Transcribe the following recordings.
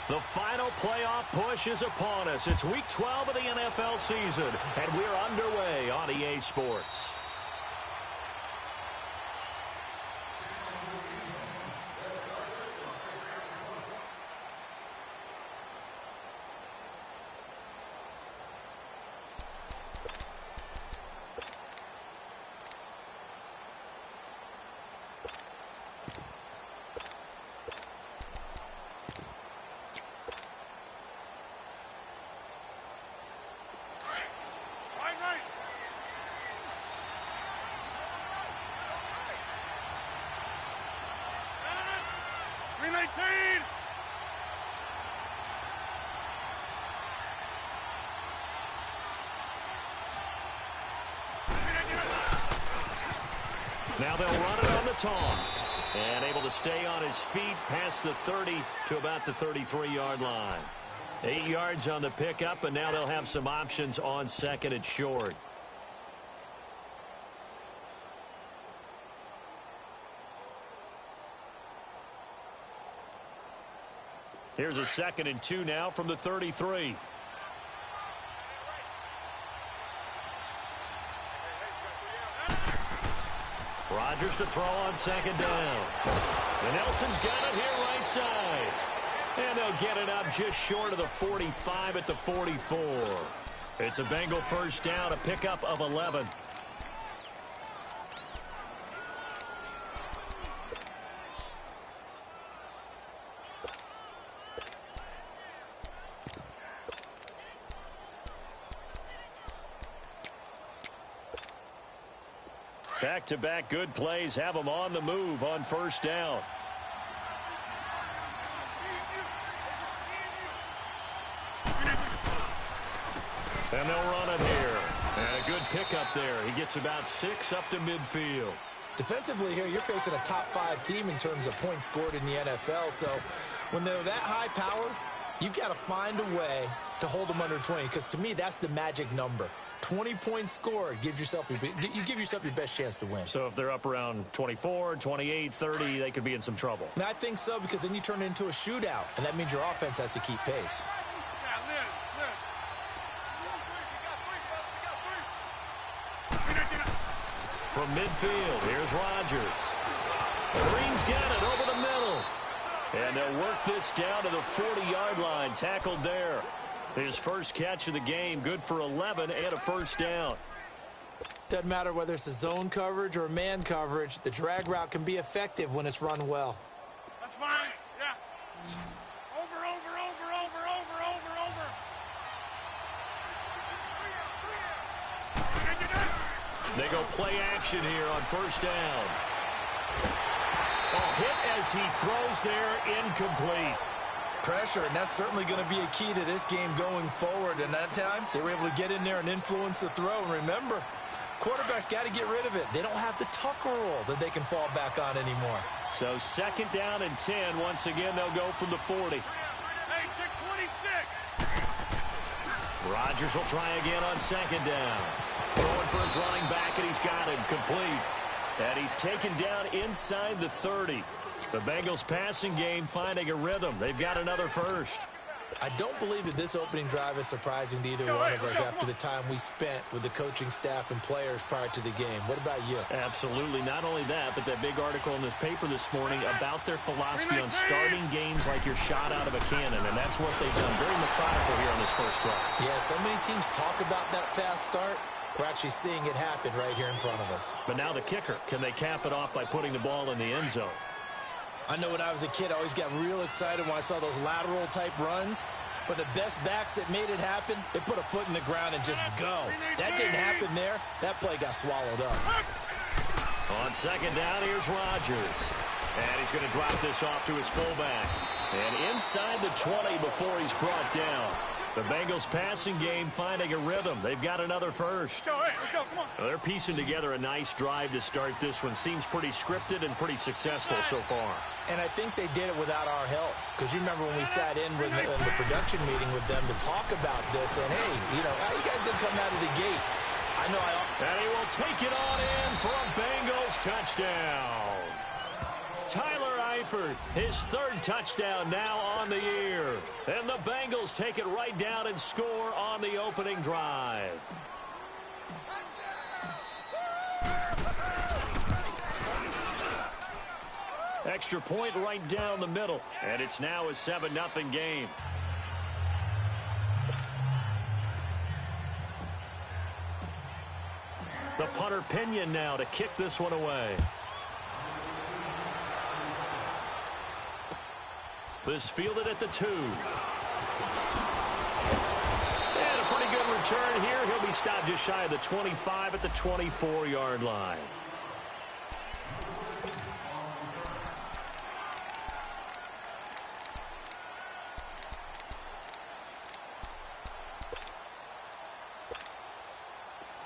The final playoff push is upon us. It's Week 12 of the NFL season, and we're underway on EA Sports. Now they'll run it on the toss. And able to stay on his feet past the 30 to about the 33-yard line. 8 yards on the pickup, and now they'll have some options on second and short. Here's a 2nd and 2 now from the 33. Rodgers to throw on 2nd down. And Nelson's got it here right side. And they'll get it up just short of the 45 at the 44. It's a Bengal first down, a pickup of 11. Back-to-back good plays have them on the move on first down. And they'll run it here. And a good pickup there. He gets about 6 up to midfield. Defensively here, you're facing a top-5 team in terms of points scored in the NFL. So when they're that high power, you've got to find a way to hold them under 20. Because to me, that's the magic number. 20 points scored, you give yourself your best chance to win. So if they're up around 24, 28, 30, they could be in some trouble. And I think so, because then you turn it into a shootout, and that means your offense has to keep pace. From midfield, here's Rodgers. Green's got it over the middle. And they'll work this down to the 40-yard line, tackled there. His first catch of the game, good for 11 and a first down. Doesn't matter whether it's a zone coverage or man coverage, the drag route can be effective when it's run well. That's fine, yeah. Over. They go play action here on first down. Oh, hit as he throws there, incomplete. Pressure, and that's certainly going to be a key to this game going forward. And that time, they were able to get in there and influence the throw. And remember, quarterbacks got to get rid of it. They don't have the Tucker rule that they can fall back on anymore. So 2nd down and 10. Once again, they'll go from the 40. Hey, 626. Rodgers will try again on 2nd down. Throwing for his running back, and he's got him complete. And he's taken down inside the 30. The Bengals passing game finding a rhythm. They've got another first. I don't believe that this opening drive is surprising to either one of us after the time we spent with the coaching staff and players prior to the game. What about you? Absolutely. Not only that, but that big article in the paper this morning about their philosophy on starting games like you're shot out of a cannon, and that's what they've done. Very methodical here on this first drive. Yeah, so many teams talk about that fast start. We're actually seeing it happen right here in front of us. But now the kicker. Can they cap it off by putting the ball in the end zone? I know when I was a kid, I always got real excited when I saw those lateral-type runs. But the best backs that made it happen, they put a foot in the ground and just go. That didn't happen there. That play got swallowed up. On 2nd down, here's Rodgers. And he's going to drop this off to his fullback. And inside the 20 before he's brought down. The Bengals passing game finding a rhythm. They've got another first. Let's go, come on. Well, they're piecing together a nice drive to start this one. Seems pretty scripted and pretty successful so far. And I think they did it without our help. Because you remember when we sat in with the production meeting with them to talk about this. And, hey, you know, how you guys didn't come out of the gate? I know And he will take it on in for a Bengals touchdown. Tyler Stafford, his third touchdown now on the year. And the Bengals take it right down and score on the opening drive. Extra point right down the middle. And it's now a 7-0 game. The punter Pinion now to kick this one away. This fielded at the 2. And a pretty good return here. He'll be stopped just shy of the 25 at the 24-yard line.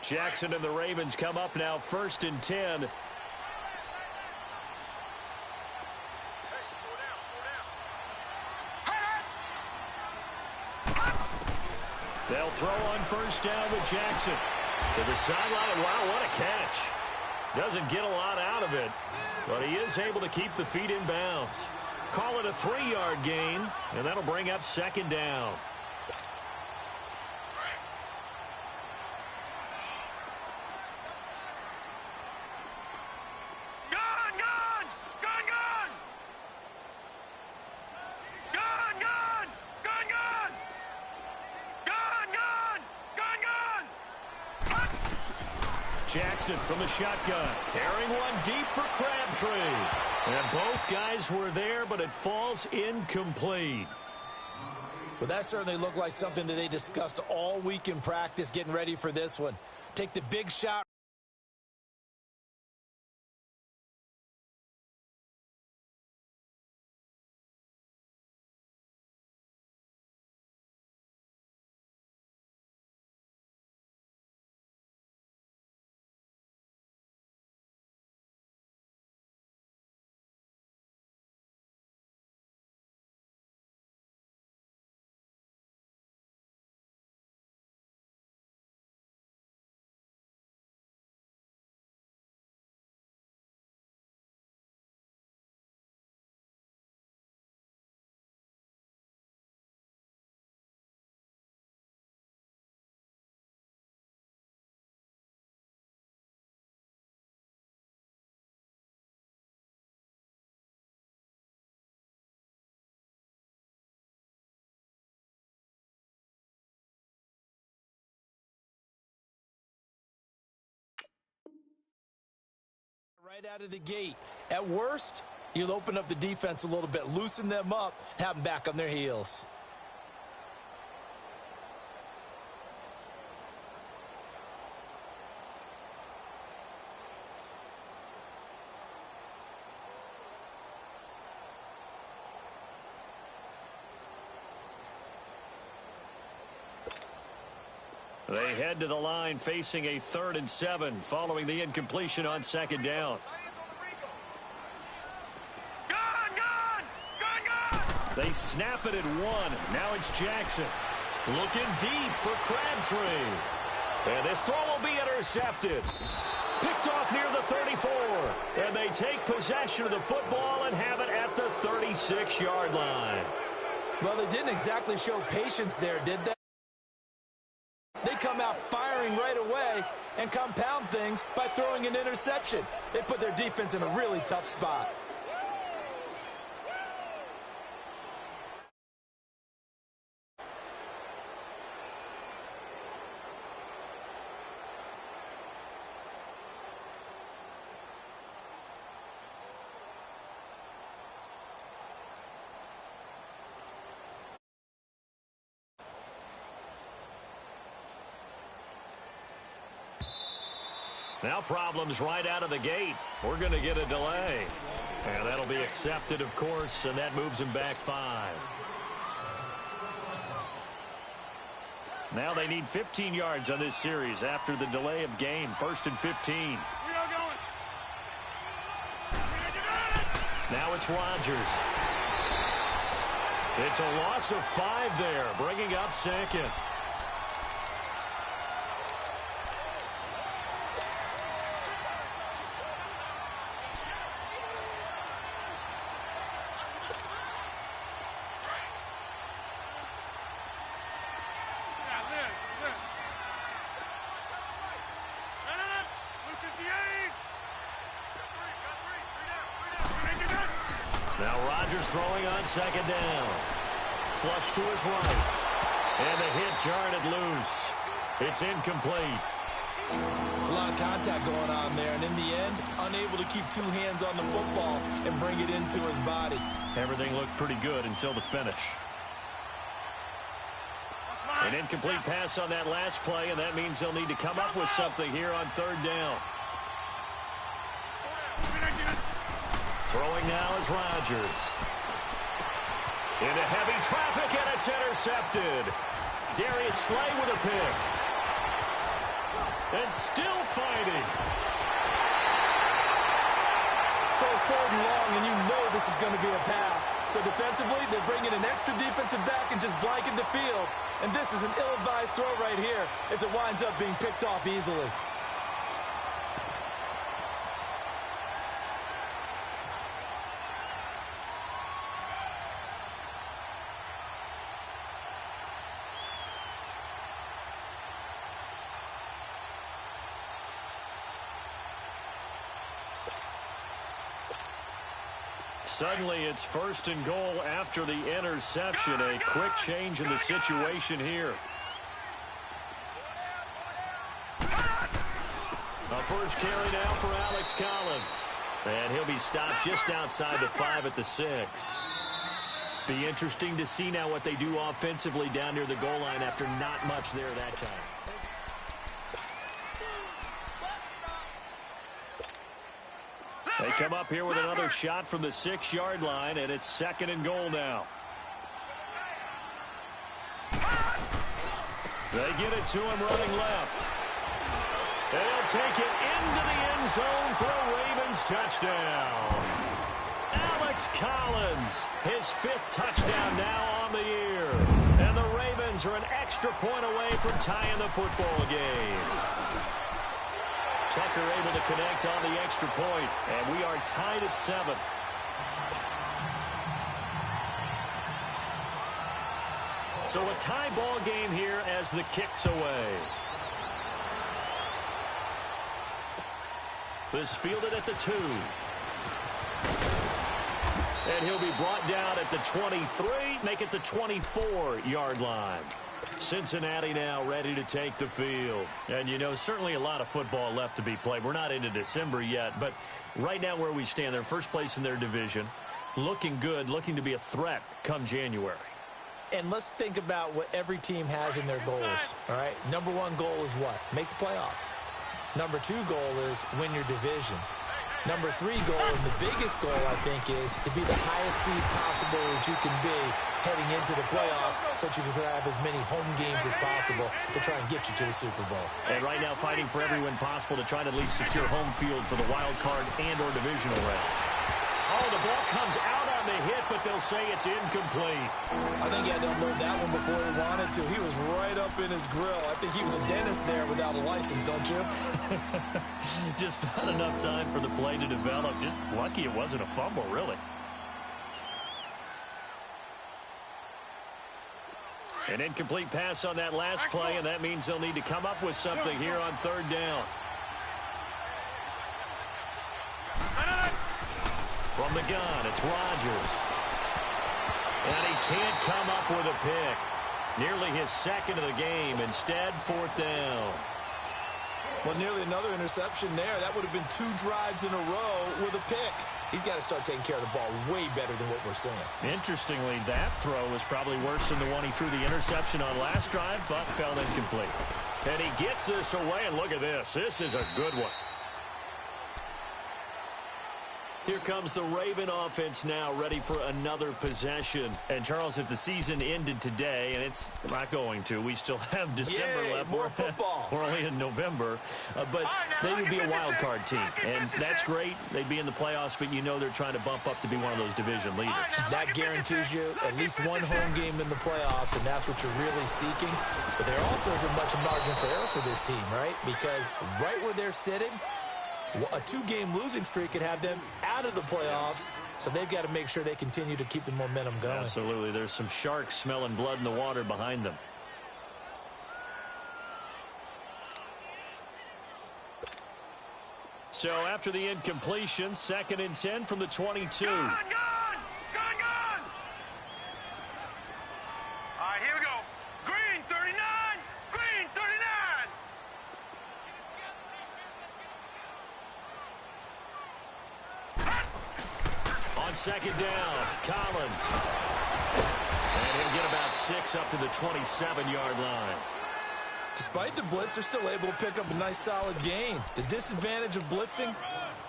Jackson and the Ravens come up now 1st and 10. They'll throw on 1st down with Jackson. To the sideline. Wow, what a catch. Doesn't get a lot out of it, but he is able to keep the feet in bounds. Call it a 3-yard gain, and that'll bring up 2nd down. Jackson from the shotgun, carrying one deep for Crabtree. And both guys were there, but it falls incomplete. Well, that certainly looked like something that they discussed all week in practice, getting ready for this one. Take the big shot. Right out of the gate. At worst, you'll open up the defense a little bit, loosen them up, have them back on their heels. They head to the line facing a 3rd and 7 following the incompletion on 2nd down. They snap it at 1. Now it's Jackson. Looking deep for Crabtree. And this throw will be intercepted. Picked off near the 34. And they take possession of the football and have it at the 36-yard line. Well, they didn't exactly show patience there, did they? They come out firing right away and compound things by throwing an interception. They put their defense in a really tough spot. Now problems right out of the gate. We're going to get a delay. And that'll be accepted, of course, and that moves him back 5. Now they need 15 yards on this series after the delay of game. 1st and 15. Now it's Rodgers. It's a loss of 5 there, bringing up 2nd. Now Rodgers throwing on second down. Flush to his right. And the hit jarred it loose. It's incomplete. It's a lot of contact going on there, and in the end, unable to keep two hands on the football and bring it into his body. Everything looked pretty good until the finish. An incomplete pass on that last play, and that means they'll need to come up with something here on third down. Throwing now is Rodgers. Into heavy traffic, and it's intercepted. Darius Slay with a pick. And still fighting. So it's third and long, and you know this is going to be a pass. So defensively, they're bringing an extra defensive back and just blanking the field. And this is an ill-advised throw right here as it winds up being picked off easily. Suddenly, it's first and goal after the interception. A quick change in the situation here. A first carry now for Alex Collins. And he'll be stopped just outside the 5 at the 6. Be interesting to see now what they do offensively down near the goal line after not much there that time. They come up here with another shot from the 6-yard line, and it's second and goal now. They get it to him running left. And he'll take it into the end zone for a Ravens touchdown. Alex Collins, his 5th touchdown now on the year. And the Ravens are an extra point away from tying the football game. Tucker able to connect on the extra point, and we are tied at 7. So a tie ball game here as the kick's away. This fielded at the 2. And he'll be brought down at the 23, make it the 24-yard line. Cincinnati now ready to take the field. And, you know, certainly a lot of football left to be played. We're not into December yet, but right now where we stand, they're first place in their division. Looking good, looking to be a threat come January. And let's think about what every team has in their goals, all right? Number 1 goal is what? Make the playoffs. Number 2 goal is win your division. Number 3 goal, and the biggest goal, I think, is to be the highest seed possible that you can be heading into the playoffs so that you can have as many home games as possible to try and get you to the Super Bowl. And right now fighting for every win possible to try to at least secure home field for the wild card and or divisional round. Oh, the ball comes out on the hit, but they'll say it's incomplete. I think he had to unload that one before he wanted to. He was right up in his grill. I think he was a dentist there without a license, don't you? Just not enough time for the play to develop. Just lucky it wasn't a fumble, really. An incomplete pass on that last play, and that means they'll need to come up with something here on third down. From the gun, it's Rodgers. And he can't come up with a pick. Nearly his 2nd of the game. Instead, 4th down. Well, nearly another interception there. That would have been 2 drives in a row with a pick. He's got to start taking care of the ball way better than what we're seeing. Interestingly, that throw was probably worse than the one he threw the interception on last drive, but fell incomplete. And he gets this away, and look at this. This is a good one. Here comes the Raven offense now, ready for another possession. And, Charles, if the season ended today, and it's not going to, we still have December left. More football. We're only in November. But they would be a wild card team. And that's great. They'd be in the playoffs, but you know they're trying to bump up to be one of those division leaders. That guarantees you at least one home game in the playoffs, and that's what you're really seeking. But there also isn't much margin for error for this team, right? Because right where they're sitting, a 2-game losing streak could have them out of the playoffs, so they've got to make sure they continue to keep the momentum going. Absolutely. There's some sharks smelling blood in the water behind them. So after the incompletion, 2nd and 10 from the 22. On second down, Collins. And he'll get about 6 up to the 27-yard line. Despite the blitz, they're still able to pick up a nice solid gain. The disadvantage of blitzing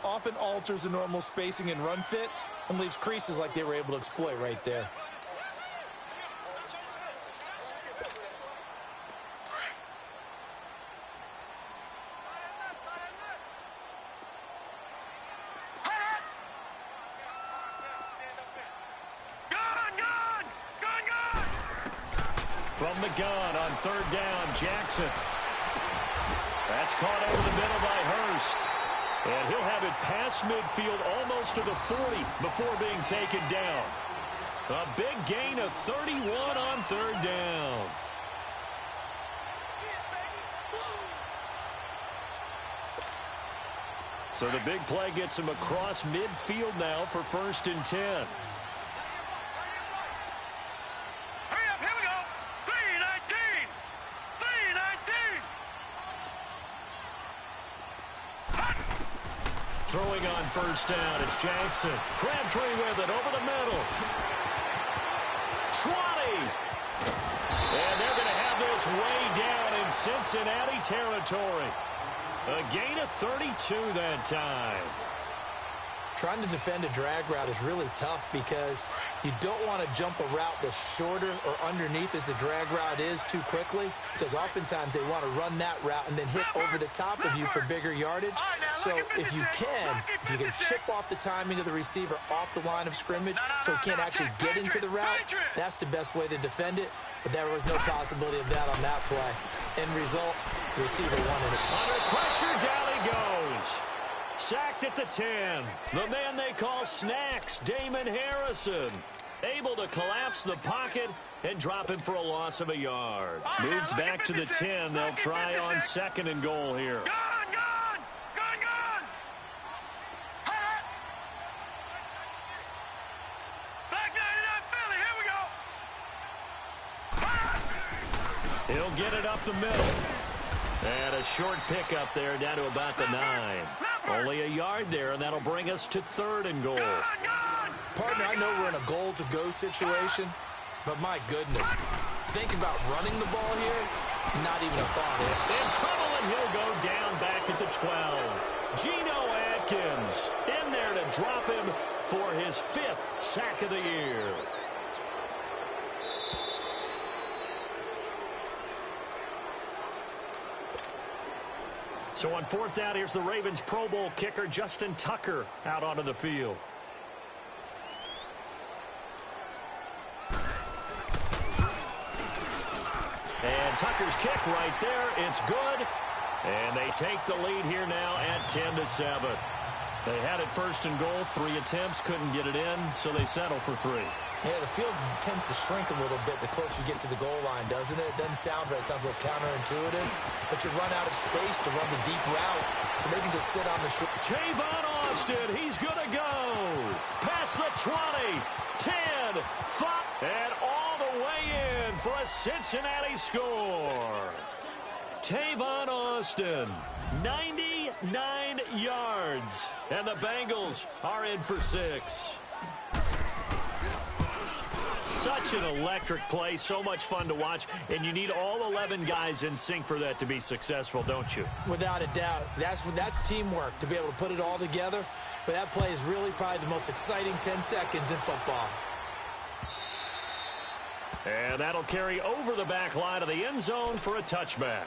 often alters the normal spacing and run fits and leaves creases like they were able to exploit right there. From the gun on third down, Jackson. That's caught over the middle by Hurst. And he'll have it past midfield almost to the 40 before being taken down. A big gain of 31 on third down. So the big play gets him across midfield now for 1st and 10. Throwing on first down, it's Jackson. Crabtree with it over the middle. 20. And they're going to have this way down in Cincinnati territory. A gain of 32 that time. Trying to defend a drag route is really tough because you don't want to jump a route that's shorter or underneath as the drag route is too quickly, because oftentimes they want to run that route and then hit over the top of you for bigger yardage. So if you can chip off the timing of the receiver off the line of scrimmage so he can't actually get into the route, that's the best way to defend it. But there was no possibility of that on that play. End result, the receiver wanted it. Under pressure, down he goes. Sacked at the 10. The man they call Snacks, Damon Harrison. Able to collapse the pocket and drop him for a loss of a yard. Moved back to the 10. They'll try on 2nd and goal here. He'll get it up the middle. And a short pickup there down to about the 9. Only a yard there, and that'll bring us to 3rd and goal. Partner, I know we're in a goal-to-go situation, but my goodness. Think about running the ball here, not even a thought. In trouble, and he'll go down back at the 12. Geno Atkins in there to drop him for his 5th sack of the year. So on 4th down, here's the Ravens Pro Bowl kicker, Justin Tucker, out onto the field. And Tucker's kick right there. It's good. And they take the lead here now at 10-7. They had it 1st and goal. 3 attempts, couldn't get it in, so they settle for 3. Yeah, the field tends to shrink a little bit the closer you get to the goal line, doesn't it? It doesn't sound right. It sounds a little counterintuitive. But you run out of space to run the deep route, so they can just sit on the short. Tavon Austin, he's going to go. Past the 20, 10, 5, and all the way in for a Cincinnati score. Tavon Austin, 99 yards, and the Bengals are in for 6. Such an electric play, so much fun to watch, and you need all 11 guys in sync for that to be successful, don't you? Without a doubt. That's teamwork, to be able to put it all together. But that play is really probably the most exciting 10 seconds in football. And that'll carry over the back line of the end zone for a touchback.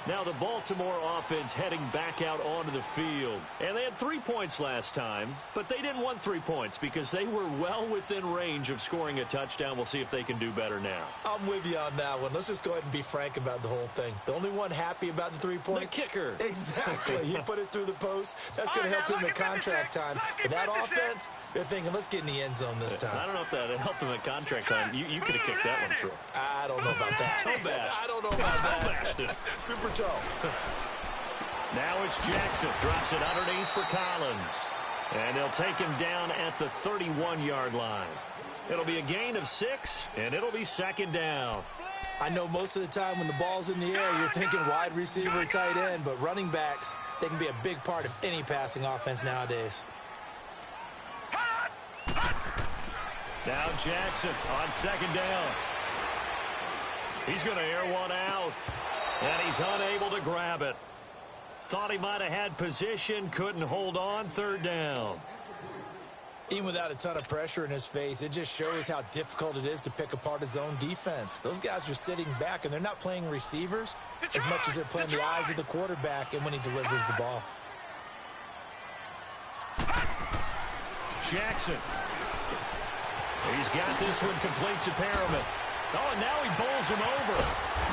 Now the Baltimore offense heading back out onto the field. And they had 3 points last time, but they didn't want 3 points because they were well within range of scoring a touchdown. We'll see if they can do better now. I'm with you on that one. Let's just go ahead and be frank about the whole thing. The only one happy about the 3-point? The kicker. Exactly. He put it through the post. That's going to help him at contract time. But that offense, they're thinking, let's get in the end zone this time. I don't know if that helped him at contract time. You could have kicked that one through. I don't know about that. Toe bash. I don't know about that. Super toe. Now it's Jackson. Drops it underneath for Collins. And they'll take him down at the 31-yard line. It'll be a gain of 6, and it'll be 2nd down. I know most of the time when the ball's in the air, you're thinking wide receiver, tight end, but running backs, they can be a big part of any passing offense nowadays. Now Jackson on second down. He's going to air one out, and he's unable to grab it. Thought he might have had position, couldn't hold on, third down. Even without a ton of pressure in his face, it just shows how difficult it is to pick apart his own defense. Those guys are sitting back, and they're not playing receivers as much as they're playing the eyes of the quarterback and when he delivers the ball. Jackson. He's got this one complete to Perriman. Oh, and now he bowls him over.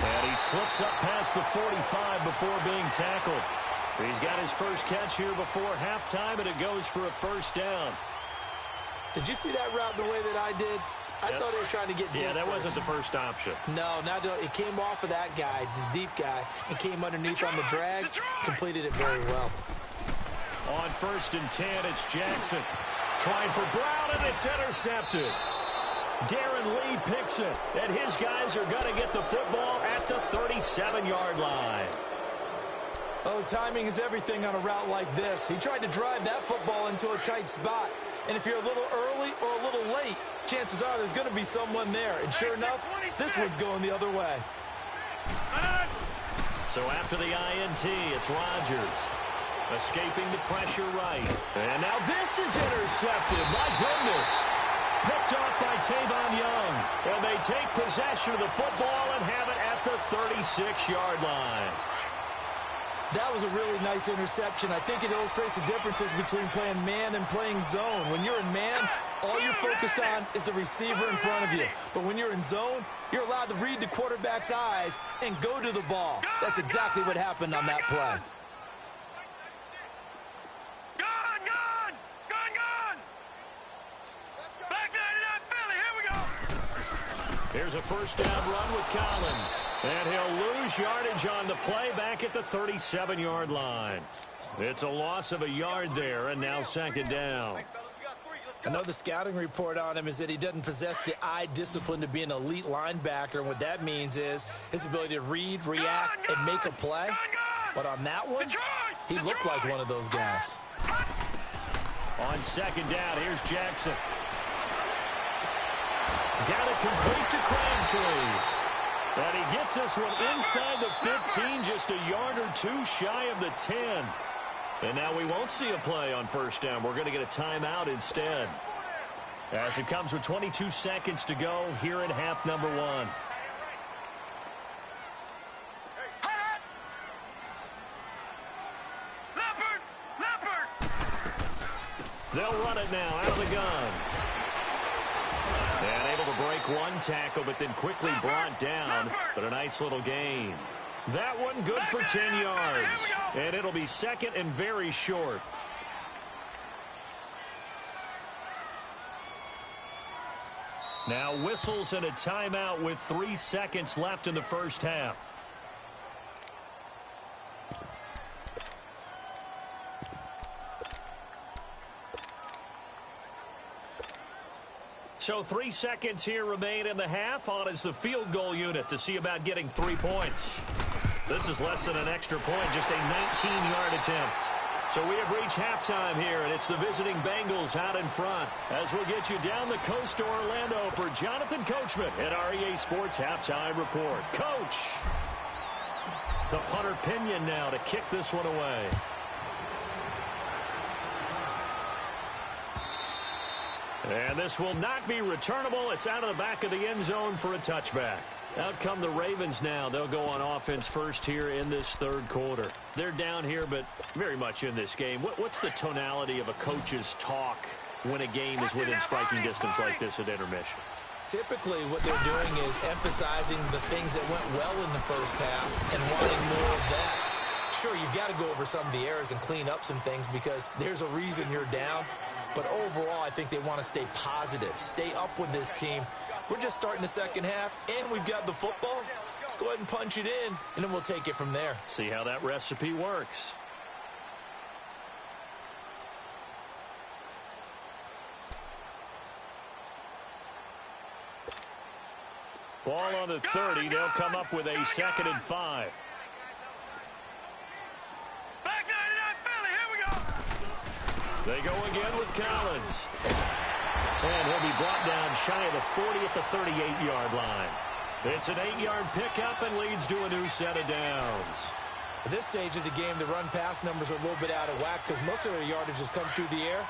And he slips up past the 45 before being tackled. He's got his first catch here before halftime, and it goes for a first down. Did you see that route the way that I did? I thought he was trying to get deep. Yeah, that wasn't the first option. No, it came off of that guy, the deep guy, and came underneath on the drag, completed it very well. On 1st and 10, it's Jackson. Trying for Brown, and it's intercepted. Darren Lee picks it, and his guys are going to get the football at the 37-yard line. Oh, timing is everything on a route like this. He tried to drive that football into a tight spot. And if you're a little early or a little late, chances are there's going to be someone there. And sure enough, this one's going the other way. So after the INT, it's Rodgers. Escaping the pressure right. And now this is intercepted. My goodness. Picked off by Tavon Young. And they take possession of the football and have it at the 36-yard line. That was a really nice interception. I think it illustrates the differences between playing man and playing zone. When you're in man, all you're focused on is the receiver in front of you. But when you're in zone, you're allowed to read the quarterback's eyes and go to the ball. That's exactly what happened on that play. Here's a first down run with Collins. And he'll lose yardage on the play back at the 37-yard line. It's a loss of a yard there, and now second down. I know the scouting report on him is that he doesn't possess the eye discipline to be an elite linebacker. And what that means is his ability to read, react, and make a play. But on that one, he looked like one of those guys. On second down, here's Jackson. Got it complete to Crabtree. And he gets this one inside the 15, just a yard or two shy of the 10. And now we won't see a play on first down. We're going to get a timeout instead. As it comes with 22 seconds to go here in half number one. They'll run it now out of the gun. And able to break one tackle, but then quickly brought down. But a nice little gain. That one good for 10 yards. And it'll be second and very short. Now whistles and a timeout with 3 seconds left in the first half. So 3 seconds here remain in the half. On is the field goal unit to see about getting 3 points. This is less than an extra point, just a 19-yard attempt. So we have reached halftime here, and it's the visiting Bengals out in front. As we'll get you down the coast to Orlando for Jonathan Coachman at REA Sports Halftime Report. Coach! The punter Pinion now to kick this one away. And this will not be returnable. It's out of the back of the end zone for a touchback. Out come the Ravens now. They'll go on offense first here in this third quarter. They're down here, but very much in this game. What's the tonality of a coach's talk when a game is within striking distance like this at intermission? Typically, what they're doing is emphasizing the things that went well in the first half and wanting more of that. Sure, you've got to go over some of the errors and clean up some things because there's a reason you're down. But overall, I think they want to stay positive, stay up with this team. We're just starting the second half, and we've got the football. Let's go ahead and punch it in, and then we'll take it from there. See how that recipe works. Ball on the 30. They'll come up with a 2nd and 5. They go again with Collins. And he'll be brought down shy of the 40 at the 38-yard line. It's an 8-yard pickup and leads to a new set of downs. At this stage of the game, the run-pass numbers are a little bit out of whack because most of their yardage has come through the air.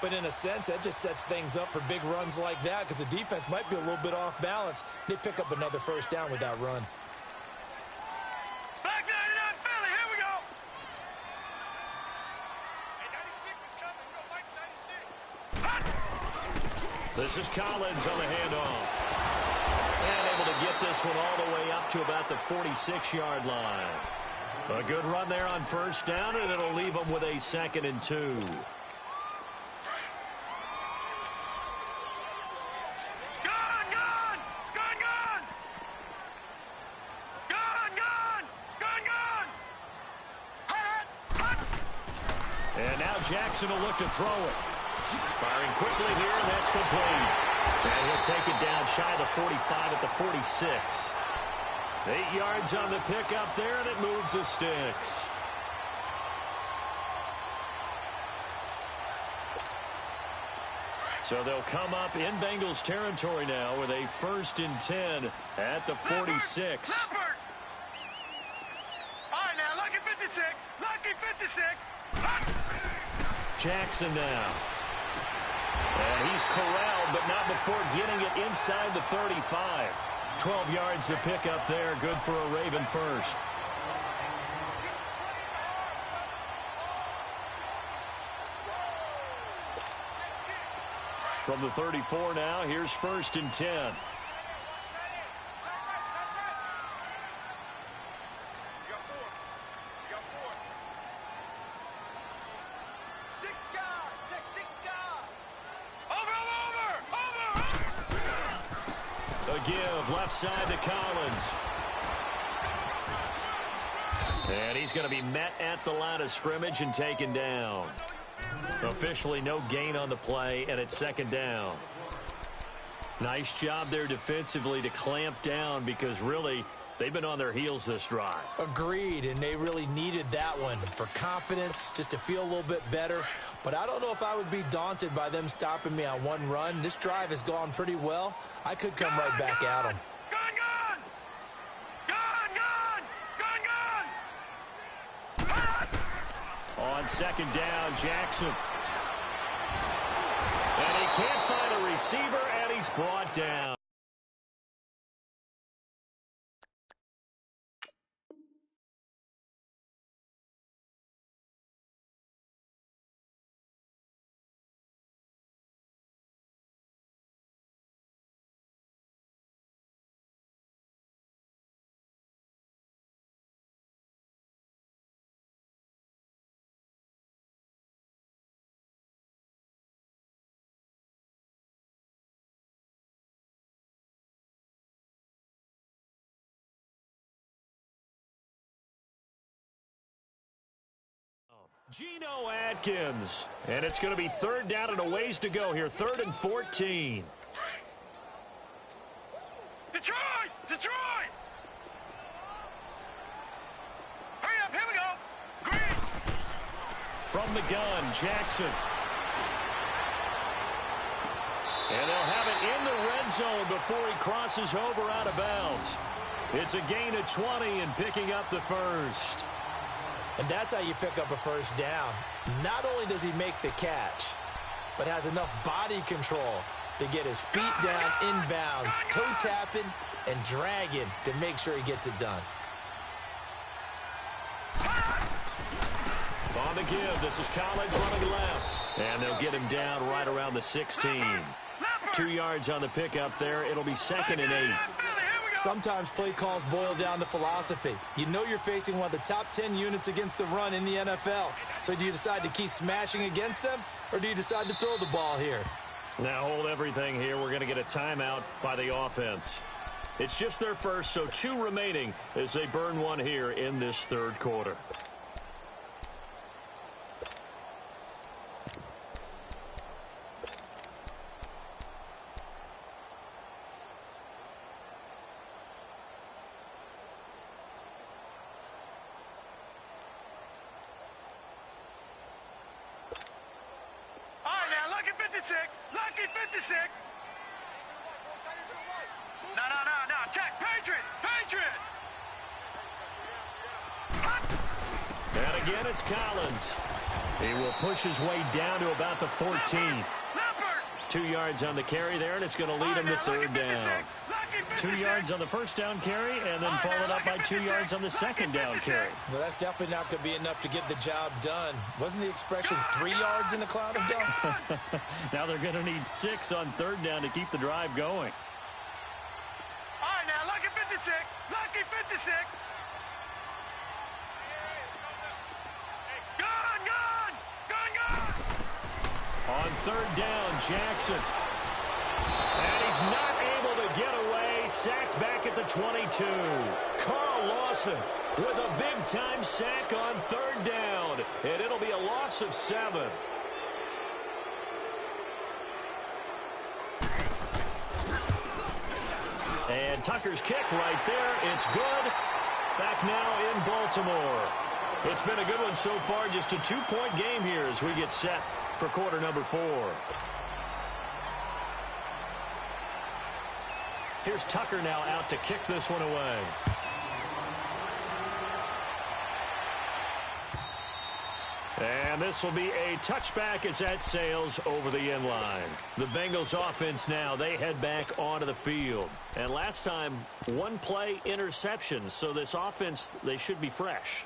But in a sense, that just sets things up for big runs like that because the defense might be a little bit off balance. They pick up another first down with that run. Back 99 Philly, here we go. Hey, 96 is coming. Go, Mike, 96. This is Collins on the handoff. And able to get this one all the way up to about the 46-yard line. A good run there on first down, and it'll leave them with a 2nd and 2. Gun, gun! Gun, gun! Gun, gun! Gun, gun! Hut, hut! And now Jackson will look to throw it. Firing quickly here, and that's complete. And he'll take it down shy of the 45 at the 46. 8 yards on the pickup there, and it moves the sticks. So they'll come up in Bengals territory now with a 1st and 10 at the 46. Leopard! All right, now, lucky 56. Lucky 56. Jackson now. And he's corralled, but not before getting it inside the 35. 12 yards to pick up there. Good for a Raven first. From the 34 now, here's 1st and 10. Give left side to Collins. And he's going to be met at the line of scrimmage and taken down. Officially no gain on the play, and it's 2nd down. Nice job there defensively to clamp down because really they've been on their heels this drive. Agreed, and they really needed that one for confidence, just to feel a little bit better. But I don't know if I would be daunted by them stopping me on one run. This drive has gone pretty well. I could come right back at them. Gun, gun! Gun, gun! Gun, gun! On 2nd down, Jackson. And he can't find a receiver, and he's brought down. Geno Atkins. And it's going to be 3rd down and a ways to go here. 3rd and 14. Detroit! Detroit! Hurry up, here we go! Green! From the gun, Jackson. And they'll have it in the red zone before he crosses over out of bounds. It's a gain of 20 and picking up the first. And that's how you pick up a first down. Not only does he make the catch, but has enough body control to get his feet down inbounds, toe tapping and dragging to make sure he gets it done. On the give, this is Collins running left. And they'll get him down right around the 16. 2 yards on the pickup there. It'll be 2nd and 8. Sometimes play calls boil down to philosophy. You know you're facing one of the top 10 units against the run in the NFL. So do you decide to keep smashing against them, or do you decide to throw the ball here? Now hold everything here. We're going to get a timeout by the offense. It's just their first, so 2 remaining as they burn one here in this 3rd quarter. Lucky 56! 56. No. Check. Patriot. And again, it's Collins. He will push his way down to about the 14. Leopard. 2 yards on the carry there, and it's going to lead him to third down. 2 yards on the first down carry, and then followed up by 2 yards on the second down carry. Well, that's definitely not going to be enough to get the job done. Wasn't the expression 3 yards in a cloud of dust? Now they're going to need 6 on third down to keep the drive going. All right, now, lucky 56. Lucky 56. Gun. On third down, Jackson. And he's not able to get away. Sacked back at the 22. Carl Lawson with a big-time sack on third down. And it'll be a loss of 7. And Tucker's kick right there. It's good. Back now in Baltimore. It's been a good one so far. Just a 2-point game here as we get set for quarter number 4. Here's Tucker now out to kick this one away. And this will be a touchback as that sails over the end line. The Bengals offense now, they head back onto the field. And last time, 1 play interception. So this offense, they should be fresh.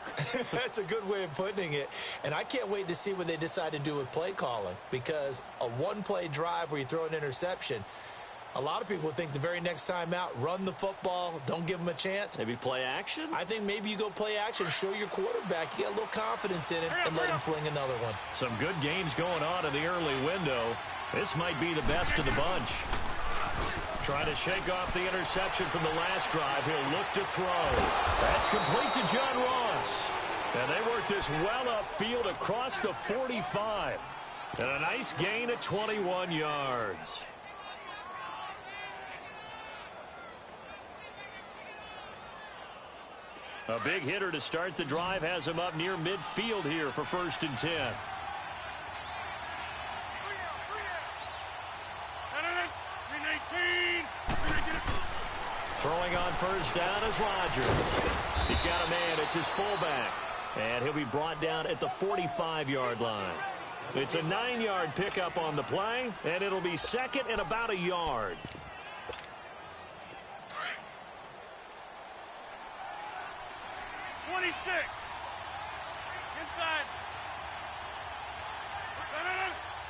That's a good way of putting it. And I can't wait to see what they decide to do with play calling. Because a 1-play drive where you throw an interception, a lot of people think the very next time out, run the football, don't give them a chance. Maybe play action? I think maybe you go play action, show your quarterback, you get a little confidence in it, and let him fling another one. Some good games going on in the early window. This might be the best of the bunch. Trying to shake off the interception from the last drive. He'll look to throw. That's complete to John Ross. And they work this well upfield across the 45. And a nice gain of 21 yards. A big hitter to start the drive has him up near midfield here for 1st and 10. Throwing on first down is Rodgers. He's got a man. It's his fullback. And he'll be brought down at the 45-yard line. It's a 9-yard pickup on the play, and it'll be second and about a yard. Inside.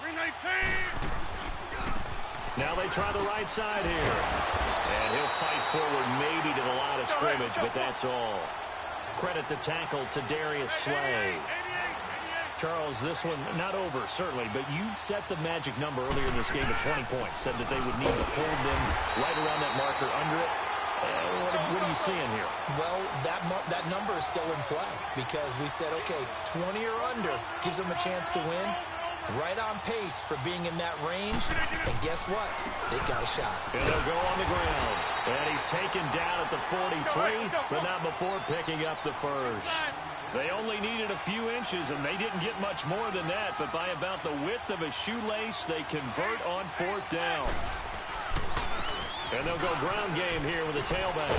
319. Now they try the right side here. And he'll fight forward maybe to the line of scrimmage, but that's all. Credit the tackle to Darius Slay. Charles, this one not over, certainly, but you set the magic number earlier in this game at 20 points. Said that they would need to hold them right around that marker under it. What are you seeing here? Well, that number is still in play because we said, okay, 20 or under gives them a chance to win. Right on pace for being in that range. And guess what? They've got a shot. And they'll go on the ground. And he's taken down at the 43, but not before picking up the first. They only needed a few inches, and they didn't get much more than that. But by about the width of a shoelace, they convert on 4th down. And they'll go ground game here with a tailback.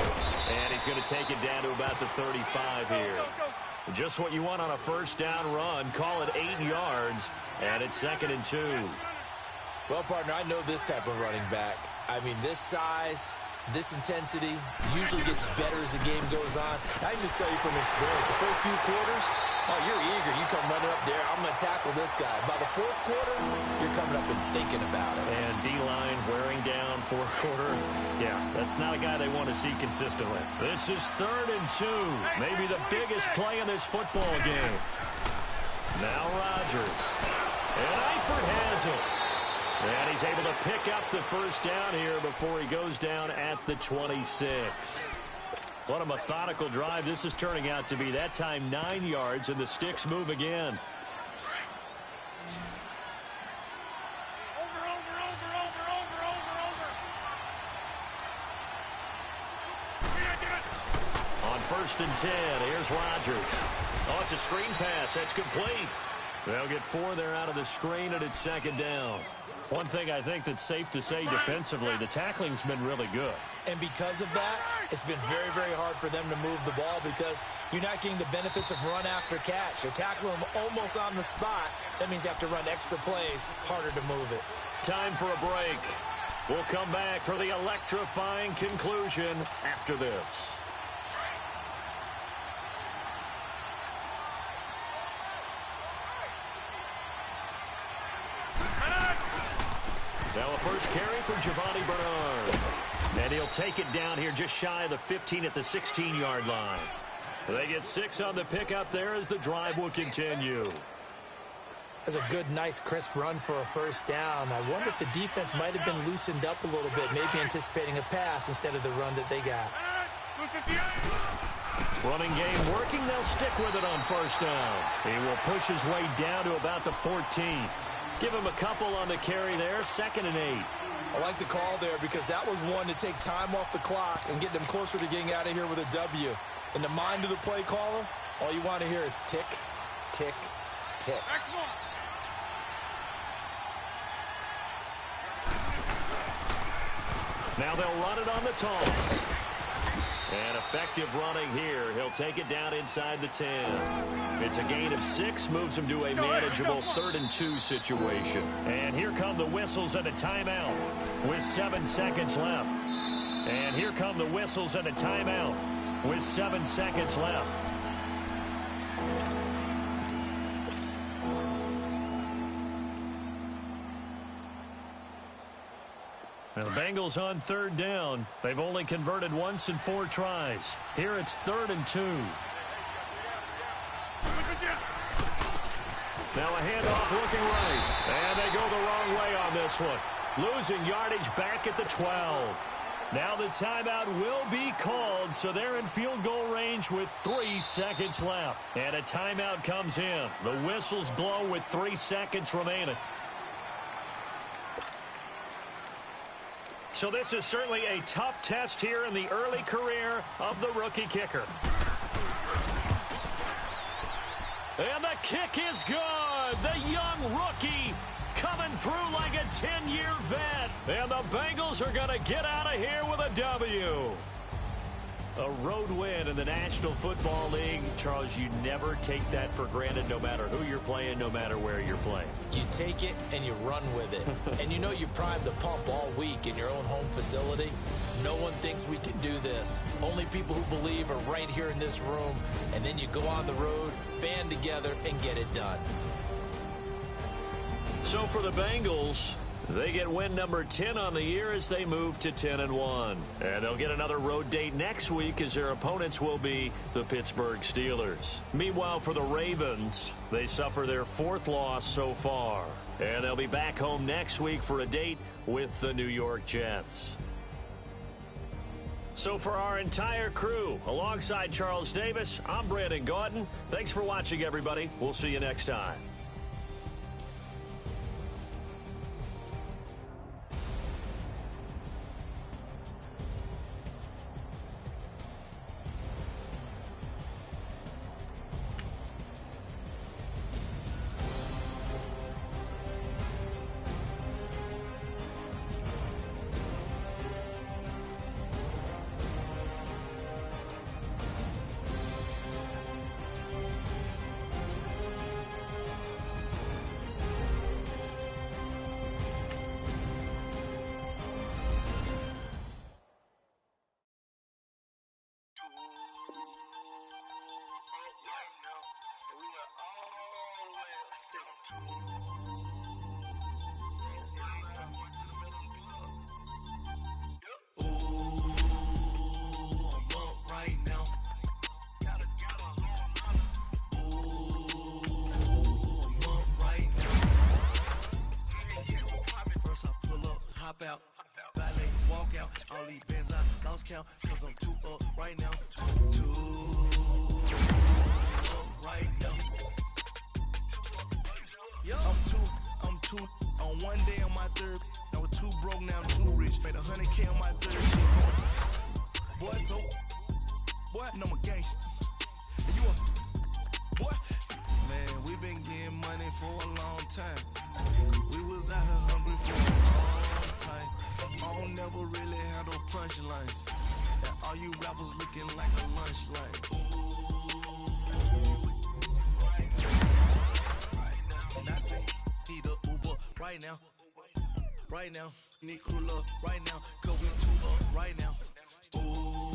And he's going to take it down to about the 35 here. Just what you want on a first down run. Call it 8 yards. And it's 2nd and 2. Well, partner, I know this type of running back. I mean, this size, this intensity usually gets better as the game goes on. I can just tell you from experience, the first few quarters, oh, you're eager. You come running up there, I'm going to tackle this guy. By the 4th quarter, you're coming up and thinking about it. And D-line wearing down 4th quarter. Yeah, that's not a guy they want to see consistently. This is 3rd and 2. Maybe the biggest play in this football game. Now Rodgers. And Eifert has it. And he's able to pick up the first down here before he goes down at the 26. What a methodical drive this is turning out to be. That time 9 yards, and the sticks move again. On 1st and 10, here's Rodgers. Oh, it's a screen pass. That's complete. They'll get 4 there out of the screen, and it's 2nd down. One thing I think that's safe to say defensively, the tackling's been really good. And because of that, it's been very, very hard for them to move the ball because you're not getting the benefits of run after catch. You're tackling them almost on the spot. That means you have to run extra plays, harder to move it. Time for a break. We'll come back for the electrifying conclusion after this. Now a first carry for Giovanni Bernard. And he'll take it down here just shy of the 15 at the 16-yard line. They get 6 on the pickup there as the drive will continue. That's a good, nice, crisp run for a first down. I wonder if the defense might have been loosened up a little bit, maybe anticipating a pass instead of the run that they got. Running game working. They'll stick with it on first down. He will push his way down to about the 14. Give him a couple on the carry there, 2nd and 8. I like the call there because that was one to take time off the clock and get them closer to getting out of here with a W. In the mind of the play caller, all you want to hear is tick, tick, tick. Now they'll run it on the toss. And effective running here. He'll take it down inside the 10. It's a gain of 6, moves him to a manageable 3rd and 2 situation. And here come the whistles and a timeout with 7 seconds left. And here come the whistles and a timeout with 7 seconds left. Now the Bengals on 3rd down. They've only converted once in 4 tries. Here it's 3rd and 2. Now a handoff looking right. And they go the wrong way on this one. Losing yardage back at the 12. Now the timeout will be called, so they're in field goal range with 3 seconds left. And a timeout comes in. The whistles blow with 3 seconds remaining. So this is certainly a tough test here in the early career of the rookie kicker. And the kick is good. The young rookie coming through like a 10-year vet. And the Bengals are going to get out of here with a W. A road win in the National Football League. Charles, you never take that for granted no matter who you're playing, no matter where you're playing. You take it and you run with it. And you know you primed the pump all week in your own home facility. No one thinks we can do this. Only people who believe are right here in this room. And then you go on the road, band together, and get it done. So for the Bengals, they get win number 10 on the year as they move to 10-1. And they'll get another road date next week as their opponents will be the Pittsburgh Steelers. Meanwhile, for the Ravens, they suffer their 4th loss so far. And they'll be back home next week for a date with the New York Jets. So for our entire crew, alongside Charles Davis, I'm Brandon Gaudin. Thanks for watching, everybody. We'll see you next time. Out, valet, walk out, all these bands I lost count, cause I'm too up right now. Too up right now. Yo, I'm two, on one day on my 3rd, I was too broke, now I'm too rich, made 100K on my 3rd. Boy, so, boy, I know I'm a gangster. And you a, boy, man, we been getting money for a long time. We was out here hungry for a long time. I don't never really have no punchlines. And all you rappers looking like a lunch line. Nothing. Need a Uber right now. Right now. Need crew love right now. Cause we two up right now. Ooh.